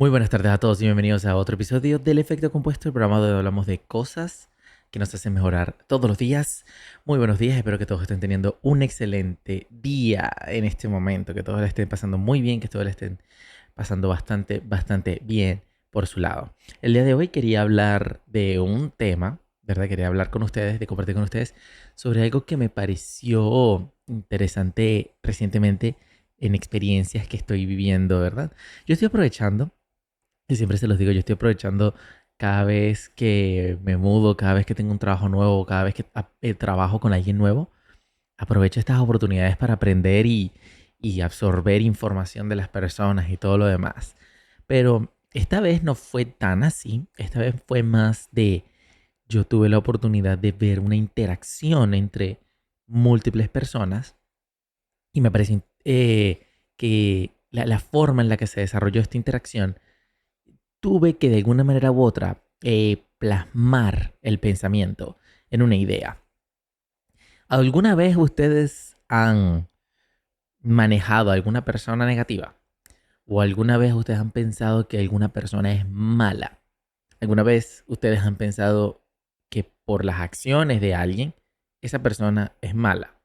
Muy buenas tardes a todos y bienvenidos a otro episodio del Efecto Compuesto, el programa donde hablamos de cosas que nos hacen mejorar todos los días. Muy buenos días, espero que todos estén teniendo un excelente día en este momento, que todos la estén pasando muy bien, que todos la estén pasando bastante bien por su lado. El día de hoy quería hablar de un tema, ¿verdad? Quería hablar con ustedes, de compartir con ustedes sobre algo que me pareció interesante recientemente en experiencias que estoy viviendo, ¿verdad? Yo estoy aprovechando y siempre se los digo, yo estoy aprovechando cada vez que me mudo, cada vez que tengo un trabajo nuevo, cada vez que trabajo con alguien nuevo, aprovecho estas oportunidades para aprender y absorber información de las personas y todo lo demás. Pero esta vez no fue tan así, esta vez fue más de, yo tuve la oportunidad de ver una interacción entre múltiples personas y me parece que la forma en la que se desarrolló esta interacción tuve que de alguna manera u otra plasmar el pensamiento en una idea. ¿Alguna vez ustedes han manejado a alguna persona negativa? ¿O alguna vez ustedes han pensado que alguna persona es mala? ¿Alguna vez ustedes han pensado que por las acciones de alguien, esa persona es mala?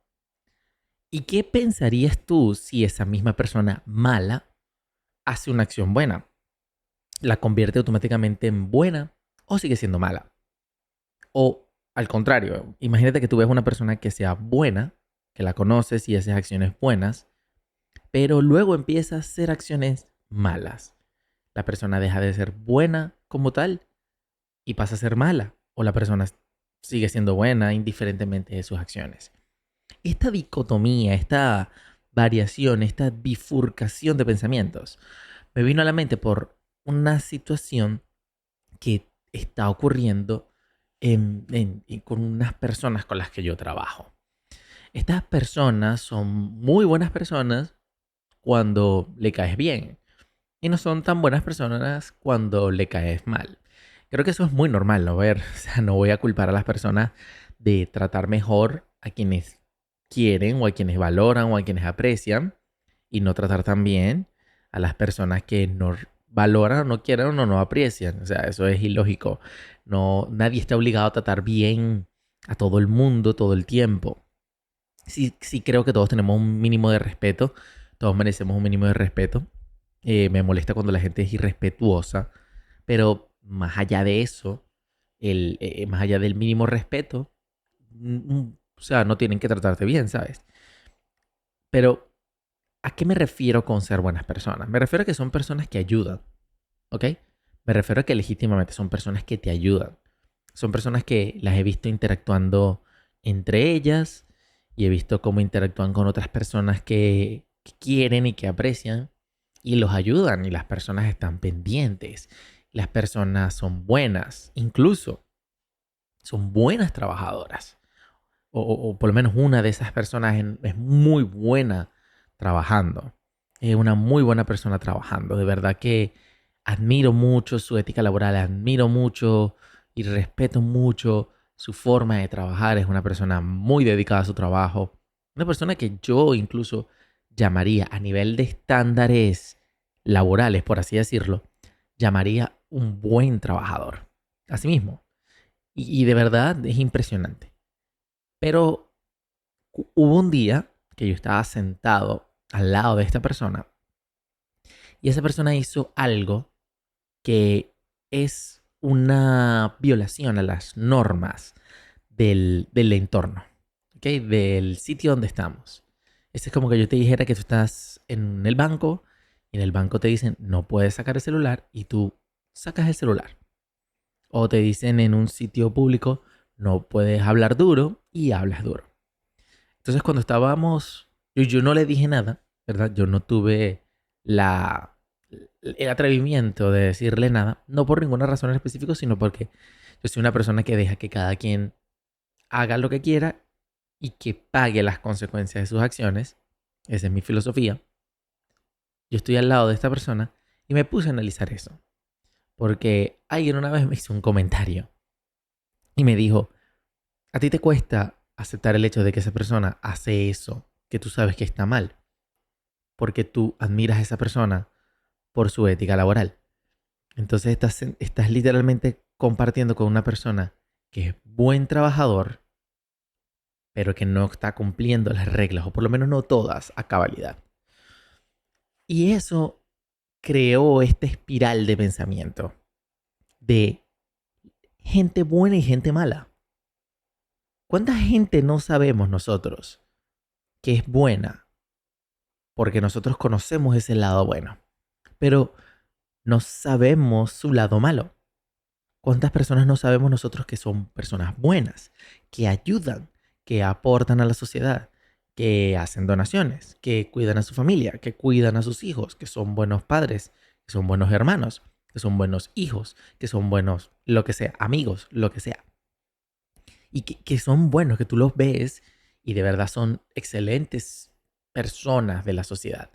¿Y qué pensarías tú si esa misma persona mala hace una acción buena? ¿La convierte automáticamente en buena o sigue siendo mala? O al contrario, imagínate que tú ves una persona que sea buena, que la conoces y hace acciones buenas, pero luego empieza a hacer acciones malas. La persona deja de ser buena como tal y pasa a ser mala. O la persona sigue siendo buena indiferentemente de sus acciones. Esta dicotomía, esta variación, esta bifurcación de pensamientos me vino a la mente por una situación que está ocurriendo con unas personas con las que yo trabajo. Estas personas son muy buenas personas cuando le caes bien y no son tan buenas personas cuando le caes mal. Creo que eso es muy normal, ¿no? Ver, o sea, no voy a culpar a las personas de tratar mejor a quienes quieren o a quienes valoran o a quienes aprecian y no tratar tan bien a las personas que no valoran o no quieren o no aprecian. O sea, eso es ilógico. No, nadie está obligado a tratar bien a todo el mundo todo el tiempo. Sí, sí creo que todos tenemos un mínimo de respeto. Todos merecemos un mínimo de respeto. Me molesta cuando la gente es irrespetuosa. Pero más allá de eso, más allá del mínimo respeto, o sea, no tienen que tratarte bien, ¿sabes? Pero ¿a qué me refiero con ser buenas personas? Me refiero a que son personas que ayudan, ¿ok? Me refiero a que legítimamente son personas que te ayudan. Son personas que las he visto interactuando entre ellas y he visto cómo interactúan con otras personas que quieren y que aprecian y los ayudan y las personas están pendientes. Las personas son buenas, incluso son buenas trabajadoras. O por lo menos una de esas personas es muy buena trabajando. Es una muy buena persona trabajando. De verdad que admiro mucho su ética laboral, admiro mucho y respeto mucho su forma de trabajar. Es una persona muy dedicada a su trabajo. Una persona que yo incluso llamaría a nivel de estándares laborales, por así decirlo, llamaría un buen trabajador. Asimismo. Y de verdad es impresionante. Pero hubo un día que yo estaba sentado al lado de esta persona y esa persona hizo algo que es una violación a las normas del entorno, ¿ok? Del sitio donde estamos. Es como que yo te dijera que tú estás en el banco y en el banco te dicen no puedes sacar el celular y tú sacas el celular. O te dicen en un sitio público no puedes hablar duro y hablas duro. Entonces cuando estábamos, yo no le dije nada, ¿verdad? Yo no tuve la, el atrevimiento de decirle nada, no por ninguna razón en específico, sino porque yo soy una persona que deja que cada quien haga lo que quiera y que pague las consecuencias de sus acciones. Esa es mi filosofía. Yo estoy al lado de esta persona y me puse a analizar eso. Porque alguien una vez me hizo un comentario y me dijo, ¿a ti te cuesta aceptar el hecho de que esa persona hace eso que tú sabes que está mal? Porque tú admiras a esa persona por su ética laboral. Entonces estás literalmente compartiendo con una persona que es buen trabajador, pero que no está cumpliendo las reglas, o por lo menos no todas, a cabalidad. Y eso creó esta espiral de pensamiento de gente buena y gente mala. ¿Cuánta gente no sabemos nosotros que es buena? Porque nosotros conocemos ese lado bueno, pero no sabemos su lado malo. ¿Cuántas personas no sabemos nosotros que son personas buenas, que ayudan, que aportan a la sociedad, que hacen donaciones, que cuidan a su familia, que cuidan a sus hijos, que son buenos padres, que son buenos hermanos, que son buenos hijos, que son buenos, lo que sea, amigos, lo que sea? Y que son buenos, que tú los ves y de verdad son excelentes personas de la sociedad.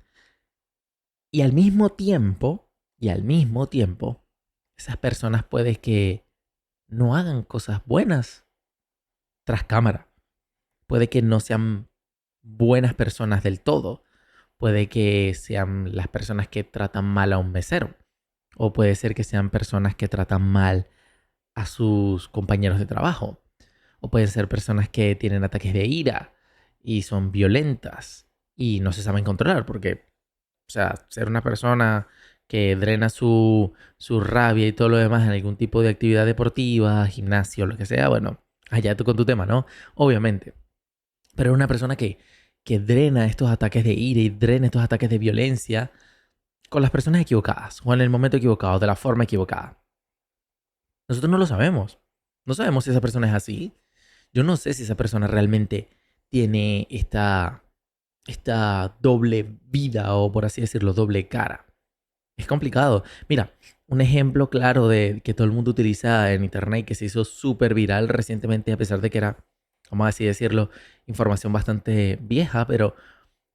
Y al mismo tiempo, esas personas puede que no hagan cosas buenas tras cámara. Puede que no sean buenas personas del todo. Puede que sean las personas que tratan mal a un mesero. O puede ser que sean personas que tratan mal a sus compañeros de trabajo. O pueden ser personas que tienen ataques de ira y son violentas y no se saben controlar porque, o sea, ser una persona que drena su rabia y todo lo demás en algún tipo de actividad deportiva, gimnasio, lo que sea, bueno, allá tú con tu tema, ¿no? Obviamente. Pero es una persona que drena estos ataques de ira y drena estos ataques de violencia con las personas equivocadas o en el momento equivocado, de la forma equivocada. Nosotros no lo sabemos. No sabemos si esa persona es así. Yo no sé si esa persona realmente tiene esta doble vida o por así decirlo, doble cara. Es complicado. Mira, un ejemplo claro de que todo el mundo utiliza en internet y que se hizo súper viral recientemente, a pesar de que era, vamos así decirlo, información bastante vieja, pero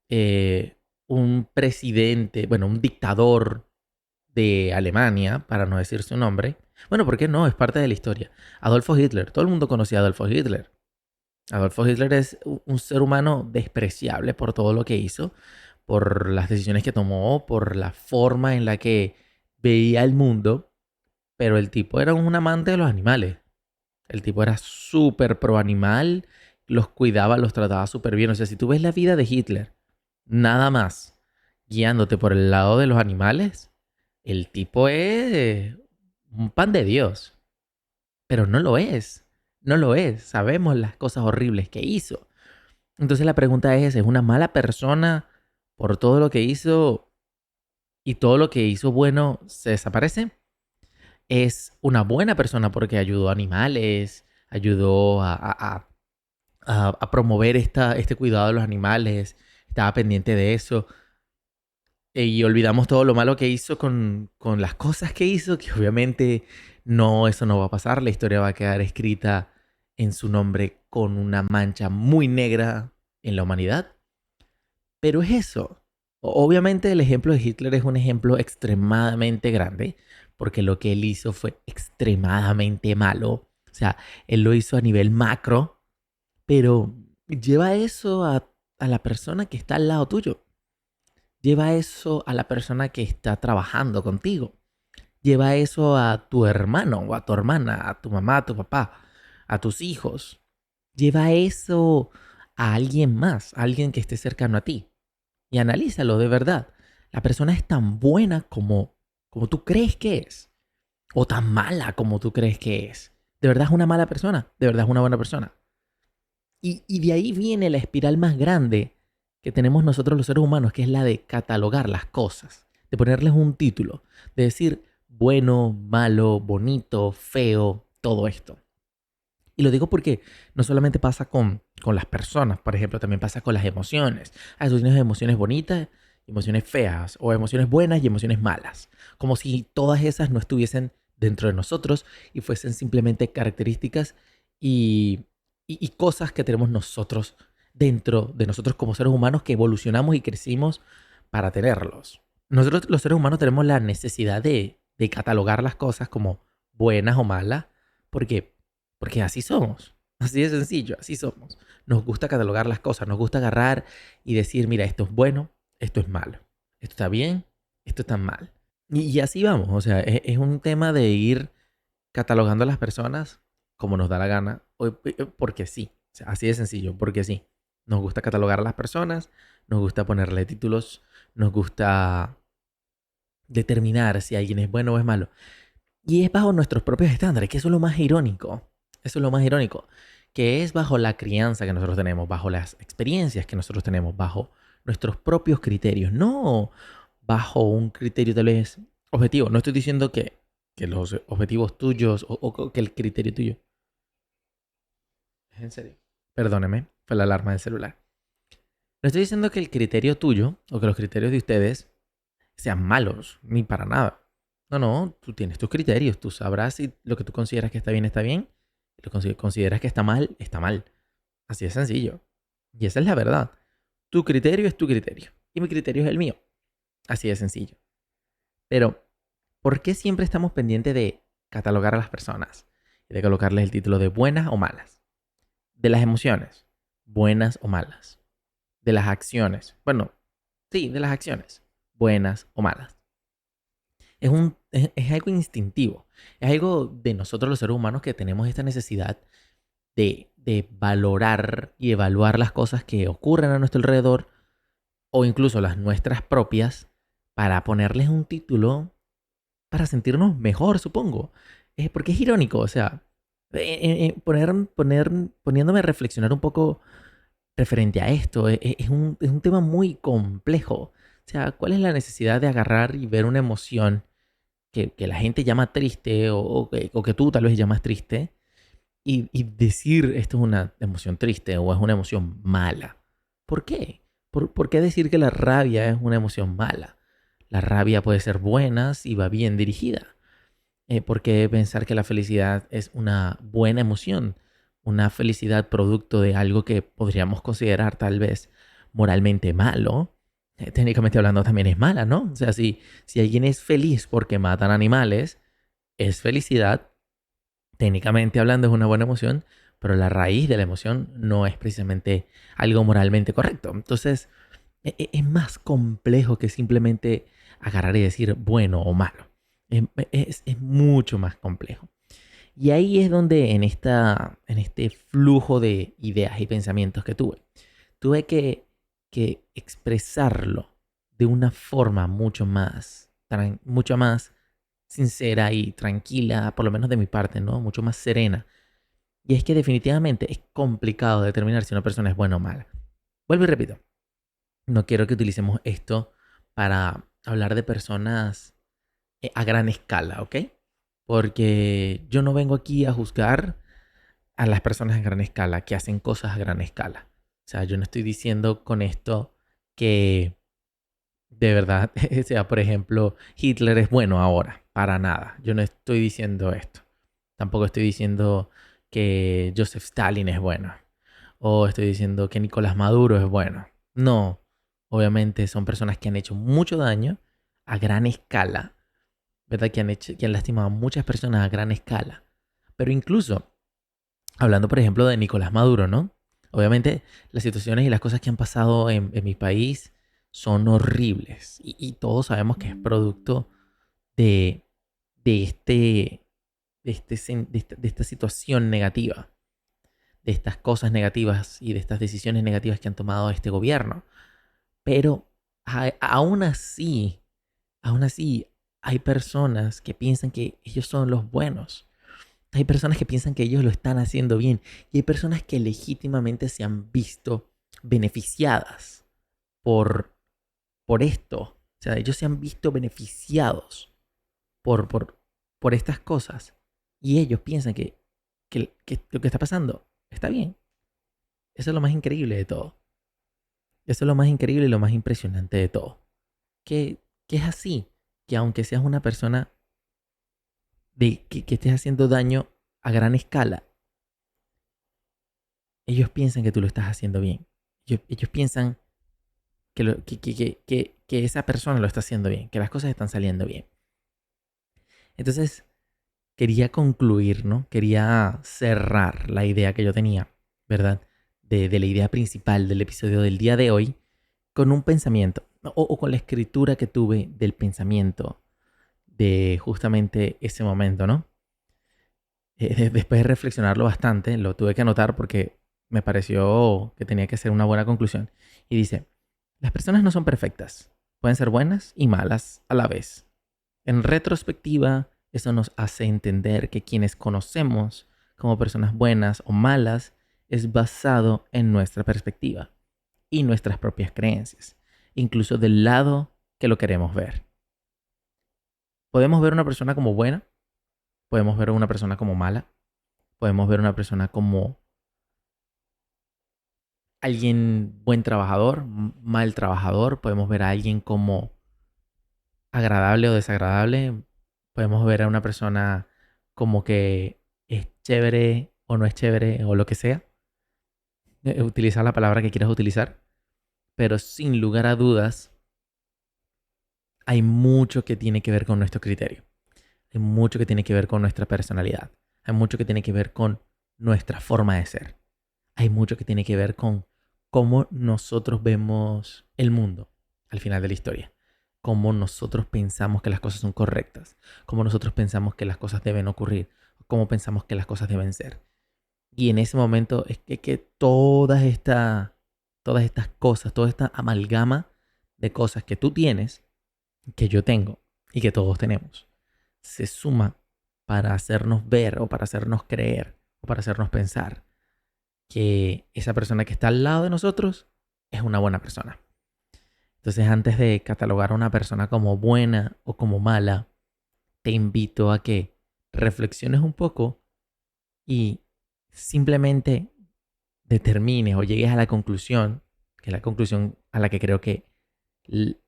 eh, un presidente, bueno, un dictador de Alemania, para no decir su nombre. Bueno, ¿por qué no? Es parte de la historia. Adolfo Hitler. Todo el mundo conocía a Adolfo Hitler. Adolfo Hitler es un ser humano despreciable por todo lo que hizo, por las decisiones que tomó, por la forma en la que veía el mundo, pero el tipo era un amante de los animales. El tipo era súper pro animal, los cuidaba, los trataba súper bien. O sea, si tú ves la vida de Hitler, nada más guiándote por el lado de los animales, el tipo es un pan de Dios. Pero no lo es. No lo es. Sabemos las cosas horribles que hizo. Entonces la pregunta ¿es una mala persona por todo lo que hizo y todo lo que hizo bueno se desaparece? ¿Es una buena persona porque ayudó a animales, ayudó a promover este cuidado de los animales, estaba pendiente de eso? Y olvidamos todo lo malo que hizo con las cosas que hizo, que obviamente no, eso no va a pasar. La historia va a quedar escrita en su nombre con una mancha muy negra en la humanidad. Pero es eso. Obviamente el ejemplo de Hitler es un ejemplo extremadamente grande, porque lo que él hizo fue extremadamente malo. O sea, él lo hizo a nivel macro, pero lleva eso a la persona que está al lado tuyo. Lleva eso a la persona que está trabajando contigo. Lleva eso a tu hermano o a tu hermana, a tu mamá, a tu papá, a tus hijos. Lleva eso a alguien más, a alguien que esté cercano a ti. Y analízalo de verdad. La persona es tan buena como tú crees que es. O tan mala como tú crees que es. ¿De verdad es una mala persona? ¿De verdad es una buena persona? Y de ahí viene la espiral más grande que tenemos nosotros los seres humanos, que es la de catalogar las cosas, de ponerles un título, de decir bueno, malo, bonito, feo, todo esto. Y lo digo porque no solamente pasa con las personas, por ejemplo, también pasa con las emociones. Ah, tú tienes emociones bonitas, emociones feas, o emociones buenas y emociones malas. Como si todas esas no estuviesen dentro de nosotros y fuesen simplemente características y, y cosas que tenemos nosotros dentro de nosotros como seres humanos que evolucionamos y crecimos para tenerlos. Nosotros los seres humanos tenemos la necesidad de catalogar las cosas como buenas o malas, porque porque así somos. Así de sencillo, así somos. Nos gusta catalogar las cosas, nos gusta agarrar y decir, mira, esto es bueno, esto es malo. Esto está bien, esto está mal. Y así vamos, o sea, es un tema de ir catalogando a las personas como nos da la gana, porque sí, o sea, así de sencillo, porque sí. Nos gusta catalogar a las personas, nos gusta ponerle títulos, nos gusta determinar si alguien es bueno o es malo. Y es bajo nuestros propios estándares, que eso es lo más irónico. Eso es lo más irónico, que es bajo la crianza que nosotros tenemos, bajo las experiencias que nosotros tenemos, bajo nuestros propios criterios, no bajo un criterio tal vez objetivo. No estoy diciendo que los objetivos tuyos o que el criterio tuyo. ¿Es en serio? Perdóneme, fue la alarma del celular. No estoy diciendo que el criterio tuyo o que los criterios de ustedes sean malos, ni para nada. No, no, tú tienes tus criterios, tú sabrás si lo que tú consideras que está bien, y lo que consideras que está mal, está mal. Así de sencillo. Y esa es la verdad. Tu criterio es tu criterio y mi criterio es el mío. Así de sencillo. Pero, ¿por qué siempre estamos pendientes de catalogar a las personas y de colocarles el título de buenas o malas? De las emociones, buenas o malas. De las acciones, bueno, sí, de las acciones, buenas o malas. Es algo instintivo. Es algo de nosotros los seres humanos que tenemos esta necesidad de valorar y evaluar las cosas que ocurren a nuestro alrededor o incluso las nuestras propias para ponerles un título para sentirnos mejor, supongo. Porque es irónico, o sea, poniéndome a reflexionar un poco referente a esto, es un tema muy complejo. O sea, ¿cuál es la necesidad de agarrar y ver una emoción que la gente llama triste o que tú tal vez llamas triste y decir esto es una emoción triste o es una emoción mala? ¿Por qué? ¿Por qué decir que la rabia es una emoción mala? La rabia puede ser buena si va bien dirigida. ¿Por qué pensar que la felicidad es una buena emoción? Una felicidad producto de algo que podríamos considerar tal vez moralmente malo. Técnicamente hablando también es mala, ¿no? O sea, si alguien es feliz porque matan animales, es felicidad. Técnicamente hablando es una buena emoción, pero la raíz de la emoción no es precisamente algo moralmente correcto. Entonces, es más complejo que simplemente agarrar y decir bueno o malo. Es mucho más complejo. Y ahí es donde en este flujo de ideas y pensamientos que tuve que expresarlo de una forma mucho más sincera y tranquila, por lo menos de mi parte, ¿no? Mucho más serena. Y es que definitivamente es complicado determinar si una persona es buena o mala. Vuelvo y repito, no quiero que utilicemos esto para hablar de personas a gran escala, ¿ok? Porque yo no vengo aquí a juzgar a las personas a gran escala, que hacen cosas a gran escala. O sea, yo no estoy diciendo con esto que de verdad, o sea, por ejemplo, Hitler es bueno ahora, para nada. Yo no estoy diciendo esto. Tampoco estoy diciendo que Joseph Stalin es bueno. O estoy diciendo que Nicolás Maduro es bueno. No, obviamente son personas que han hecho mucho daño a gran escala, ¿verdad? Que han lastimado a muchas personas a gran escala. Pero incluso, hablando por ejemplo de Nicolás Maduro, ¿no? Obviamente las situaciones y las cosas que han pasado en mi país son horribles. Y todos sabemos que es producto de, de, este, de esta situación negativa, de estas cosas negativas y de estas decisiones negativas que han tomado este gobierno. Pero aún así, hay personas que piensan que ellos son los buenos. Hay personas que piensan que ellos lo están haciendo bien. Y hay personas que legítimamente se han visto beneficiadas por, por esto. O sea, ellos se han visto beneficiados por, por, por estas cosas. Y ellos piensan que lo que está pasando está bien. Eso es lo más increíble de todo. Eso es lo más increíble y lo más impresionante de todo. Que es así. Que aunque seas una persona que estés haciendo daño a gran escala, ellos piensan que tú lo estás haciendo bien. Ellos piensan que esa persona lo está haciendo bien, que las cosas están saliendo bien. Entonces, quería concluir, ¿no? Quería cerrar la idea que yo tenía, ¿verdad? De la idea principal del episodio del día de hoy con un pensamiento o con la escritura que tuve del pensamiento de justamente ese momento, ¿no? Después de reflexionarlo bastante, lo tuve que anotar porque me pareció que tenía que ser una buena conclusión. Y dice, las personas no son perfectas, pueden ser buenas y malas a la vez. En retrospectiva, eso nos hace entender que quienes conocemos como personas buenas o malas es basado en nuestra perspectiva y nuestras propias creencias, incluso del lado que lo queremos ver. Podemos ver a una persona como buena, podemos ver a una persona como mala, podemos ver a una persona como alguien buen trabajador, mal trabajador, podemos ver a alguien como agradable o desagradable, podemos ver a una persona como que es chévere o no es chévere o lo que sea, utilizar la palabra que quieras utilizar, pero sin lugar a dudas hay mucho que tiene que ver con nuestro criterio, hay mucho que tiene que ver con nuestra personalidad, hay mucho que tiene que ver con nuestra forma de ser, hay mucho que tiene que ver con cómo nosotros vemos el mundo al final de la historia, cómo nosotros pensamos que las cosas son correctas, cómo nosotros pensamos que las cosas deben ocurrir, cómo pensamos que las cosas deben ser. Y en ese momento es que todas estas cosas, toda esta amalgama de cosas que tú tienes, que yo tengo y que todos tenemos, se suma para hacernos ver o para hacernos creer o para hacernos pensar que esa persona que está al lado de nosotros es una buena persona. Entonces, antes de catalogar a una persona como buena o como mala, te invito a que reflexiones un poco y simplemente determines o llegues a la conclusión, que es la conclusión a la que creo que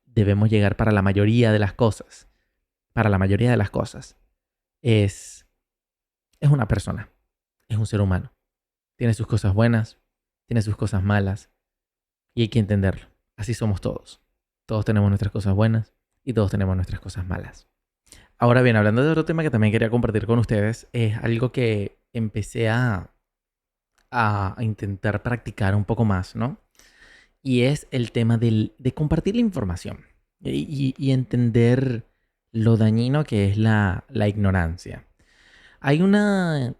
debemos llegar para la mayoría de las cosas. Para la mayoría de las cosas. Es, es una persona, es un ser humano. Tiene sus cosas buenas, tiene sus cosas malas y hay que entenderlo. Así somos todos. Todos tenemos nuestras cosas buenas y todos tenemos nuestras cosas malas. Ahora bien, hablando de otro tema que también quería compartir con ustedes, es algo que empecé a intentar practicar un poco más, ¿no? Y es el tema de compartir la información y entender lo dañino que es la ignorancia. Hay un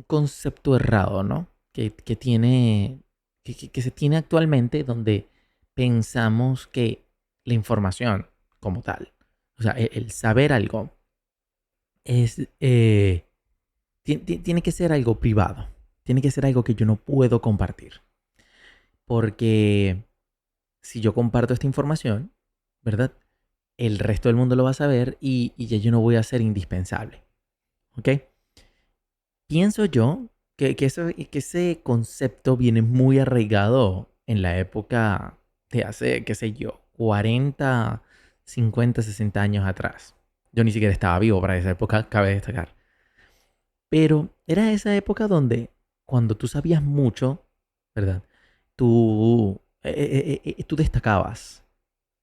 concepto errado, ¿no? Que se tiene actualmente donde pensamos que la información como tal, o sea, el saber algo, es, tiene que ser algo privado, tiene que ser algo que yo no puedo compartir. Porque si yo comparto esta información, ¿verdad? El resto del mundo lo va a saber y ya yo no voy a ser indispensable. ¿Ok? Pienso yo que ese concepto viene muy arraigado en la época de hace, qué sé yo, 40, 50, 60 años atrás. Yo ni siquiera estaba vivo para esa época, cabe destacar. Pero era esa época donde cuando tú sabías mucho, ¿verdad? Tú destacabas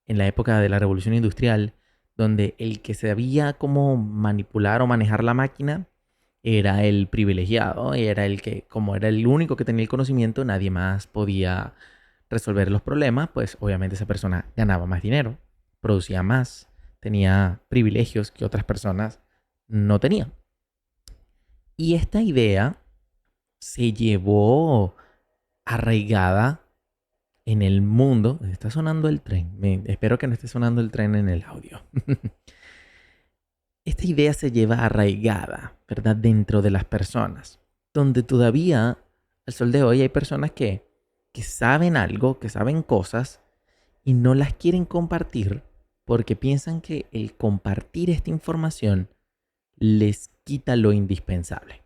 en la época de la Revolución Industrial, donde el que sabía cómo manipular o manejar la máquina era el privilegiado, y era el que, como era el único que tenía el conocimiento, nadie más podía resolver los problemas, pues obviamente esa persona ganaba más dinero, producía más, tenía privilegios que otras personas no tenían. Y esta idea se llevó arraigada en el mundo. Está sonando el tren. Espero que no esté sonando el tren en el audio. Esta idea se lleva arraigada, ¿verdad? Dentro de las personas. Donde todavía, al sol de hoy, hay personas que saben algo, que saben cosas y no las quieren compartir porque piensan que el compartir esta información les quita lo indispensable,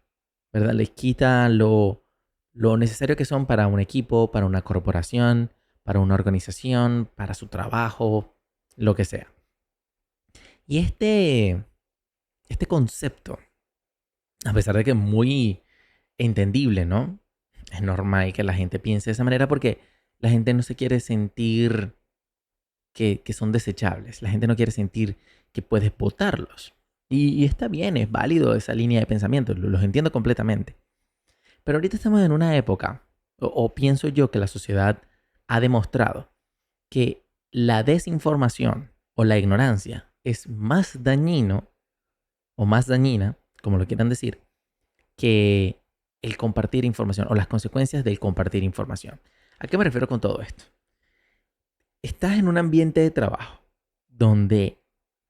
¿verdad? Les quita lo necesario que son para un equipo, para una corporación, para una organización, para su trabajo, lo que sea. Y este concepto, a pesar de que es muy entendible, ¿no? Es normal que la gente piense de esa manera porque la gente no se quiere sentir que son desechables. La gente no quiere sentir que puedes votarlos. Y está bien, es válido esa línea de pensamiento, los entiendo completamente. Pero ahorita estamos en una época, o pienso yo que la sociedad ha demostrado que la desinformación o la ignorancia es más dañino o más dañina, como lo quieran decir, que el compartir información o las consecuencias del compartir información. ¿A qué me refiero con todo esto? Estás en un ambiente de trabajo donde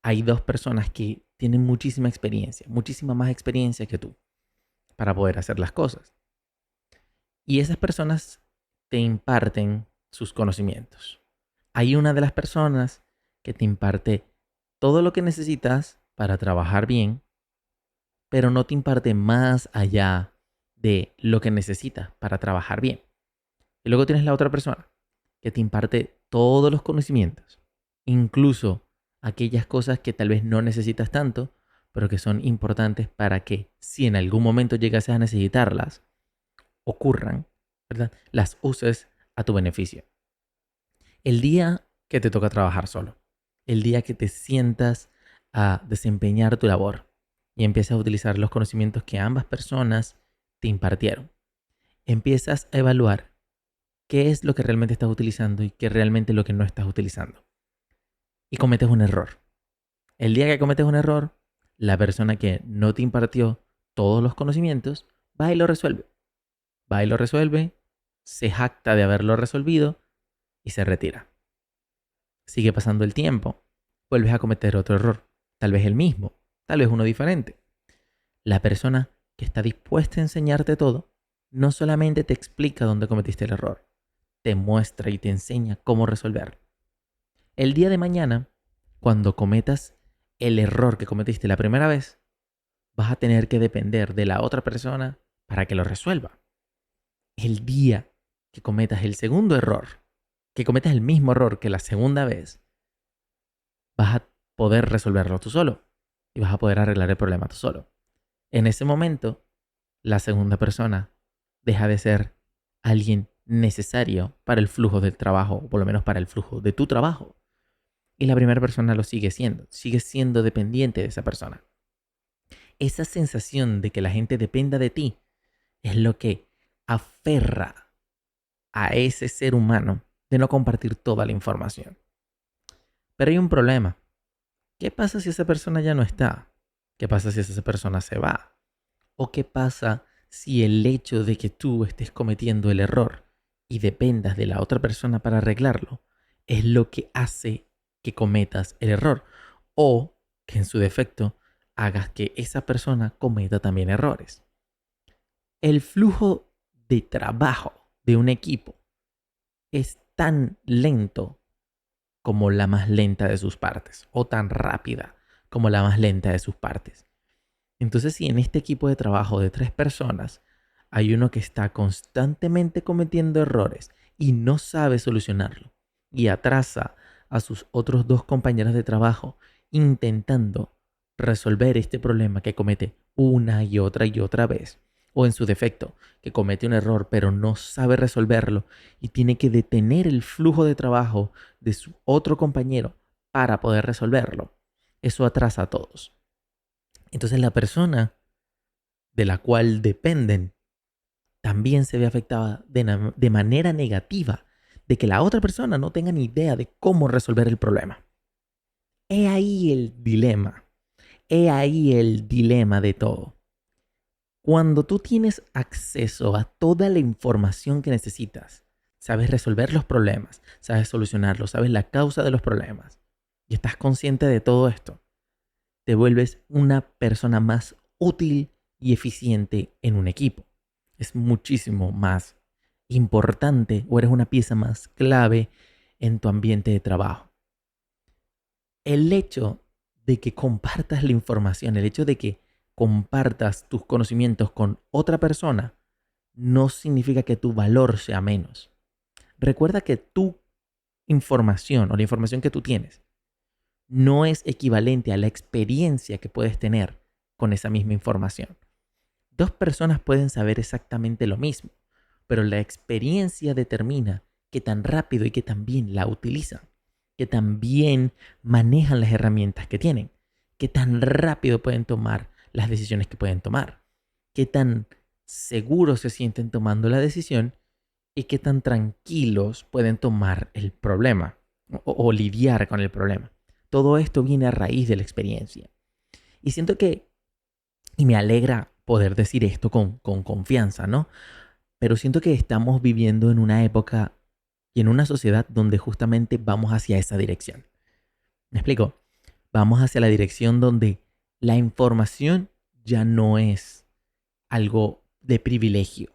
hay dos personas que tienen muchísima experiencia, muchísima más experiencia que tú para poder hacer las cosas. Y esas personas te imparten sus conocimientos. Hay una de las personas que te imparte todo lo que necesitas para trabajar bien, pero no te imparte más allá de lo que necesitas para trabajar bien. Y luego tienes la otra persona que te imparte todos los conocimientos, incluso aquellas cosas que tal vez no necesitas tanto, pero que son importantes para que si en algún momento llegases a necesitarlas, ocurran, ¿verdad? Las uses a tu beneficio. El día que te toca trabajar solo, el día que te sientas a desempeñar tu labor y empiezas a utilizar los conocimientos que ambas personas te impartieron, empiezas a evaluar qué es lo que realmente estás utilizando y qué realmente lo que no estás utilizando. Y cometes un error. El día que cometes un error, la persona que no te impartió todos los conocimientos va y lo resuelve. Va y lo resuelve, se jacta de haberlo resolvido y se retira. Sigue pasando el tiempo, vuelves a cometer otro error, tal vez el mismo, tal vez uno diferente. La persona que está dispuesta a enseñarte todo, no solamente te explica dónde cometiste el error, te muestra y te enseña cómo resolverlo. El día de mañana, cuando cometas el error que cometiste la primera vez, vas a tener que depender de la otra persona para que lo resuelva. El día que cometas el segundo error, que cometas el mismo error que la segunda vez, vas a poder resolverlo tú solo y vas a poder arreglar el problema tú solo. En ese momento, la segunda persona deja de ser alguien necesario para el flujo del trabajo, o por lo menos para el flujo de tu trabajo. Y la primera persona lo sigue siendo dependiente de esa persona. Esa sensación de que la gente dependa de ti es lo que aferra a ese ser humano de no compartir toda la información. Pero hay un problema. ¿Qué pasa si esa persona ya no está? ¿Qué pasa si esa persona se va? ¿O qué pasa si el hecho de que tú estés cometiendo el error y dependas de la otra persona para arreglarlo es lo que hace que cometas el error? O que en su defecto hagas que esa persona cometa también errores. El flujo de trabajo de un equipo es tan lento como la más lenta de sus partes, o tan rápida como la más lenta de sus partes. Entonces, si en este equipo de trabajo de 3 personas hay uno que está constantemente cometiendo errores y no sabe solucionarlo, y atrasa a sus otros 2 compañeros de trabajo intentando resolver este problema que comete una y otra vez, o en su defecto, que comete un error pero no sabe resolverlo y tiene que detener el flujo de trabajo de su otro compañero para poder resolverlo, eso atrasa a todos. Entonces la persona de la cual dependen también se ve afectada de manera negativa de que la otra persona no tenga ni idea de cómo resolver el problema. He ahí el dilema. He ahí el dilema de todo. Cuando tú tienes acceso a toda la información que necesitas, sabes resolver los problemas, sabes solucionarlos, sabes la causa de los problemas y estás consciente de todo esto, te vuelves una persona más útil y eficiente en un equipo. Es muchísimo más importante o eres una pieza más clave en tu ambiente de trabajo. El hecho de que compartas la información, el hecho de que compartas tus conocimientos con otra persona, no significa que tu valor sea menos. Recuerda que tu información o la información que tú tienes no es equivalente a la experiencia que puedes tener con esa misma información. 2 personas pueden saber exactamente lo mismo, pero la experiencia determina qué tan rápido y qué tan bien la utilizan, qué tan bien manejan las herramientas que tienen, qué tan rápido pueden tomar las decisiones que pueden tomar, qué tan seguros se sienten tomando la decisión y qué tan tranquilos pueden tomar el problema o lidiar con el problema. Todo esto viene a raíz de la experiencia. Y siento que Y me alegra poder decir esto con confianza, ¿no? Pero siento que estamos viviendo en una época y en una sociedad donde justamente vamos hacia esa dirección. ¿Me explico? Vamos hacia la dirección donde la información ya no es algo de privilegio.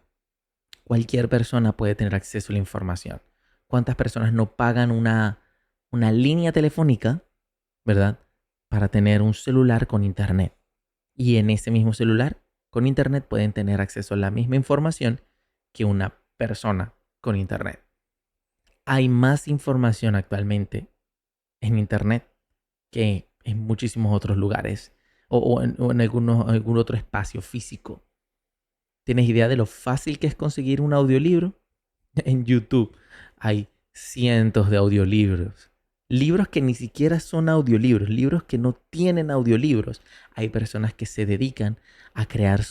Cualquier persona puede tener acceso a la información. ¿Cuántas personas no pagan una línea telefónica, verdad? Para tener un celular con internet. Y en ese mismo celular, con internet, pueden tener acceso a la misma información que una persona con internet. Hay más información actualmente en internet que en muchísimos otros lugares o en algún otro espacio físico. ¿Tienes idea de lo fácil que es conseguir un audiolibro? En YouTube hay cientos de audiolibros. Libros que ni siquiera son audiolibros, libros que no tienen audiolibros. Hay personas que se dedican a crear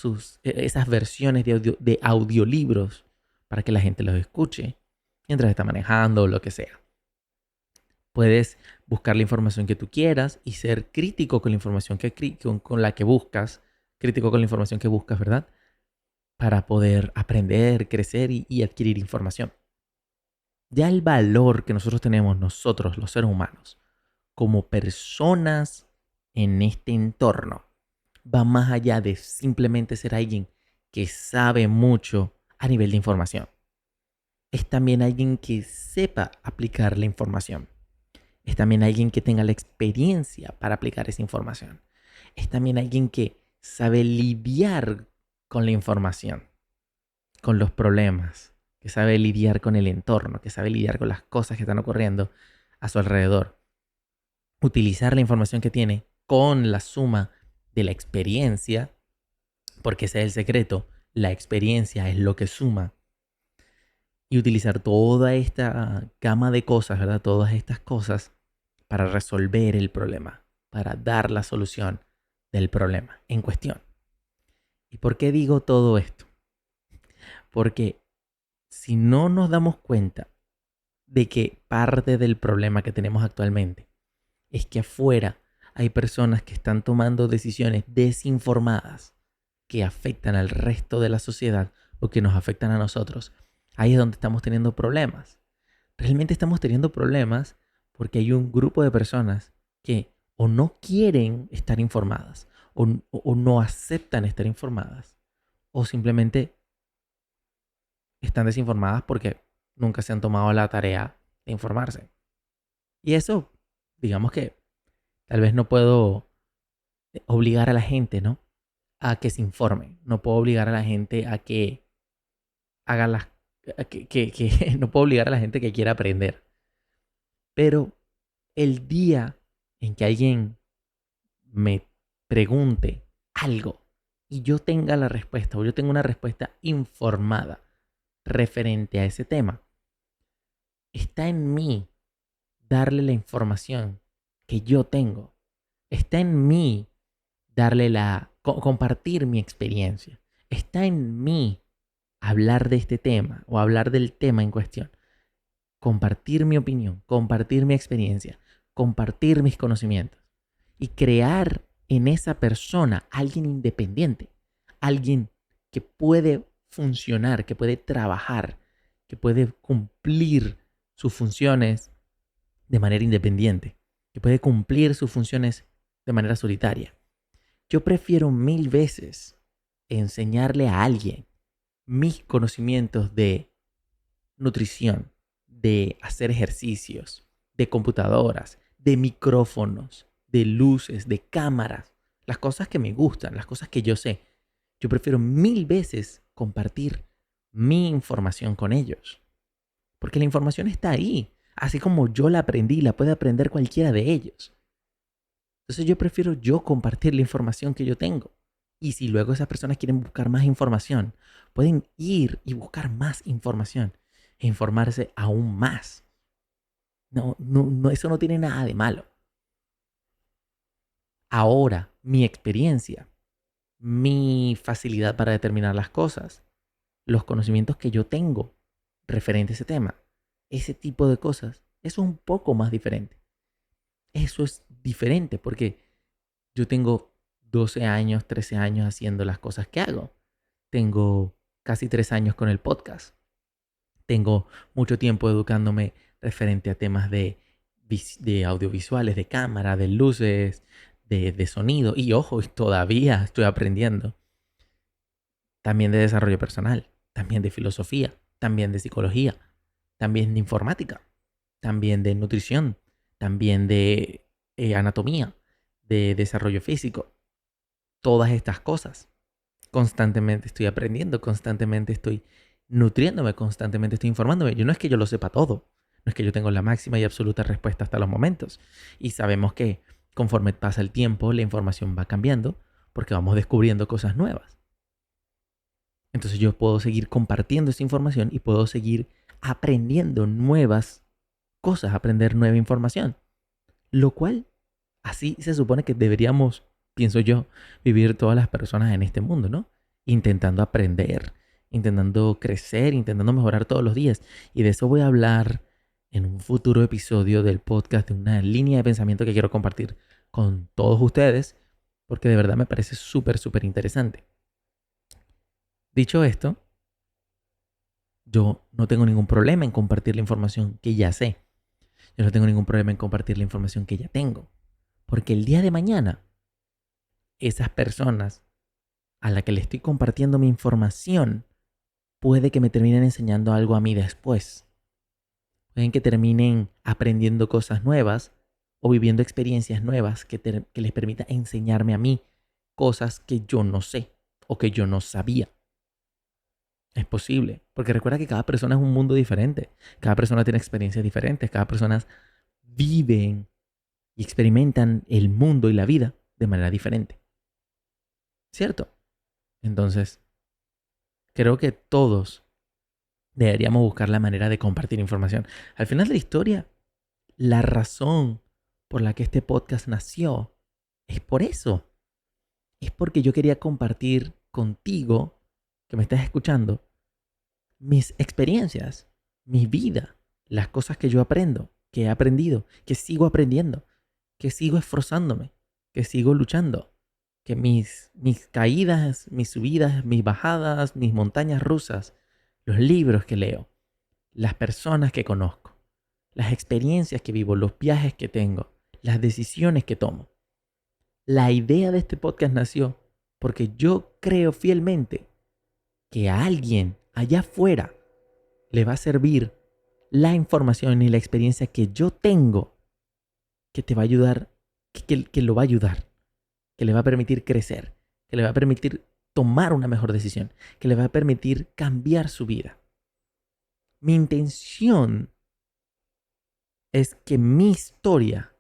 esas versiones de audiolibros para que la gente los escuche mientras está manejando o lo que sea. Puedes buscar la información que tú quieras y ser crítico con la información con la que buscas, crítico con la información que buscas, ¿verdad? Para poder aprender, crecer y adquirir información. Ya el valor que nosotros tenemos, nosotros, los seres humanos, como personas en este entorno, va más allá de simplemente ser alguien que sabe mucho a nivel de información. Es también alguien que sepa aplicar la información. Es también alguien que tenga la experiencia para aplicar esa información. Es también alguien que sabe lidiar con la información, con los problemas, que sabe lidiar con el entorno, que sabe lidiar con las cosas que están ocurriendo a su alrededor. Utilizar la información que tiene con la suma de la experiencia, porque ese es el secreto, la experiencia es lo que suma, y utilizar toda esta gama de cosas, ¿verdad? Todas estas cosas para resolver el problema, para dar la solución del problema en cuestión. ¿Y por qué digo todo esto? Porque si no nos damos cuenta de que parte del problema que tenemos actualmente es que afuera hay personas que están tomando decisiones desinformadas que afectan al resto de la sociedad o que nos afectan a nosotros, ahí es donde estamos teniendo problemas. Realmente estamos teniendo problemas porque hay un grupo de personas que o no quieren estar informadas o no aceptan estar informadas o simplemente están desinformadas porque nunca se han tomado la tarea de informarse. Y eso, digamos que tal vez no puedo obligar a la gente, ¿no? A que se informe. No puedo obligar a la gente a que haga las... no puedo obligar a la gente que quiera aprender. Pero el día en que alguien me pregunte algo y yo tenga la respuesta o yo tenga una respuesta informada referente a ese tema, está en mí darle la información que yo tengo. Está en mí compartir mi experiencia. Está en mí hablar de este tema o hablar del tema en cuestión. Compartir mi opinión, compartir mi experiencia, compartir mis conocimientos y crear en esa persona alguien independiente, alguien que puede funcionar, que puede trabajar, que puede cumplir sus funciones de manera independiente, que puede cumplir sus funciones de manera solitaria. Yo prefiero 1000 veces enseñarle a alguien mis conocimientos de nutrición, de hacer ejercicios, de computadoras, de micrófonos, de luces, de cámaras, las cosas que me gustan, las cosas que yo sé. Yo prefiero 1000 veces compartir mi información con ellos. Porque la información está ahí. Así como yo la aprendí, la puede aprender cualquiera de ellos. Entonces yo prefiero yo compartir la información que yo tengo. Y si luego esas personas quieren buscar más información, pueden ir y buscar más información e informarse aún más. No, eso no tiene nada de malo. Ahora, mi experiencia, mi facilidad para determinar las cosas, los conocimientos que yo tengo referente a ese tema, ese tipo de cosas, eso es un poco más diferente. Eso es diferente porque yo tengo 12 años, 13 años haciendo las cosas que hago. Tengo casi 3 años con el podcast. Tengo mucho tiempo educándome referente a temas de audiovisuales, de cámara, de luces, de sonido. Y ojo, todavía estoy aprendiendo. También de desarrollo personal, también de filosofía, también de psicología, también de informática, también de nutrición, también de anatomía, de desarrollo físico. Todas estas cosas. Constantemente estoy aprendiendo, constantemente estoy nutriéndome, constantemente estoy informándome. Yo no es que yo lo sepa todo, no es que yo tenga la máxima y absoluta respuesta hasta los momentos. Y sabemos que conforme pasa el tiempo, la información va cambiando porque vamos descubriendo cosas nuevas. Entonces yo puedo seguir compartiendo esta información y puedo seguir aprendiendo nuevas cosas, aprender nueva información. Lo cual, así se supone que deberíamos, pienso yo, vivir todas las personas en este mundo, ¿no? Intentando aprender, intentando crecer, intentando mejorar todos los días. Y de eso voy a hablar en un futuro episodio del podcast, de una línea de pensamiento que quiero compartir con todos ustedes, porque de verdad me parece súper, súper interesante. Dicho esto, yo no tengo ningún problema en compartir la información que ya sé. Yo no tengo ningún problema en compartir la información que ya tengo. Porque el día de mañana, esas personas a las que le estoy compartiendo mi información, puede que me terminen enseñando algo a mí después. Pueden que terminen aprendiendo cosas nuevas o viviendo experiencias nuevas que les permita enseñarme a mí cosas que yo no sé o que yo no sabía. Es posible, porque recuerda que cada persona es un mundo diferente. Cada persona tiene experiencias diferentes. Cada persona vive y experimentan el mundo y la vida de manera diferente. ¿Cierto? Entonces, creo que todos deberíamos buscar la manera de compartir información. Al final de la historia, la razón por la que este podcast nació es por eso. Es porque yo quería compartir contigo, que me estás escuchando, mis experiencias, mi vida, las cosas que yo aprendo, que he aprendido, que sigo aprendiendo, que sigo esforzándome, que sigo luchando, que mis caídas, mis subidas, mis bajadas, mis montañas rusas, los libros que leo, las personas que conozco, las experiencias que vivo, los viajes que tengo, las decisiones que tomo. La idea de este podcast nació porque yo creo fielmente que a alguien allá afuera le va a servir la información y la experiencia que yo tengo, que te va a ayudar, que lo va a ayudar, que le va a permitir crecer, que le va a permitir tomar una mejor decisión, que le va a permitir cambiar su vida. Mi intención es que mi historia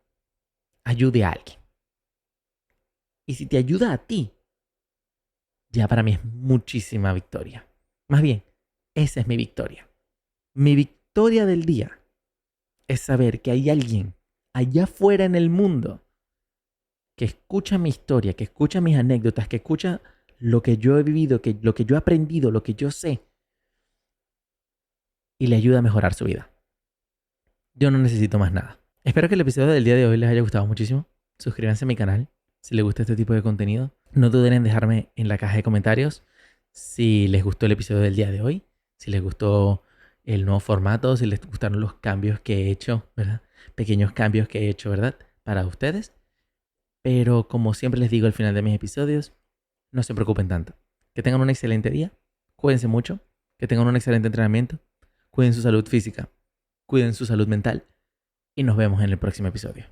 ayude a alguien. Y si te ayuda a ti, ya para mí es muchísima victoria. Más bien, esa es mi victoria. Mi victoria del día es saber que hay alguien allá afuera en el mundo que escucha mi historia, que escucha mis anécdotas, que escucha lo que yo he vivido, lo que yo he aprendido, lo que yo sé, y le ayuda a mejorar su vida. Yo no necesito más nada. Espero que el episodio del día de hoy les haya gustado muchísimo. Suscríbanse a mi canal si les gusta este tipo de contenido. No duden en dejarme en la caja de comentarios si les gustó el episodio del día de hoy, si les gustó el nuevo formato, si les gustaron los cambios que he hecho, ¿verdad? Pequeños cambios que he hecho, ¿verdad? Para ustedes. Pero como siempre les digo al final de mis episodios, no se preocupen tanto. Que tengan un excelente día, cuídense mucho, que tengan un excelente entrenamiento, cuiden su salud física, cuiden su salud mental y nos vemos en el próximo episodio.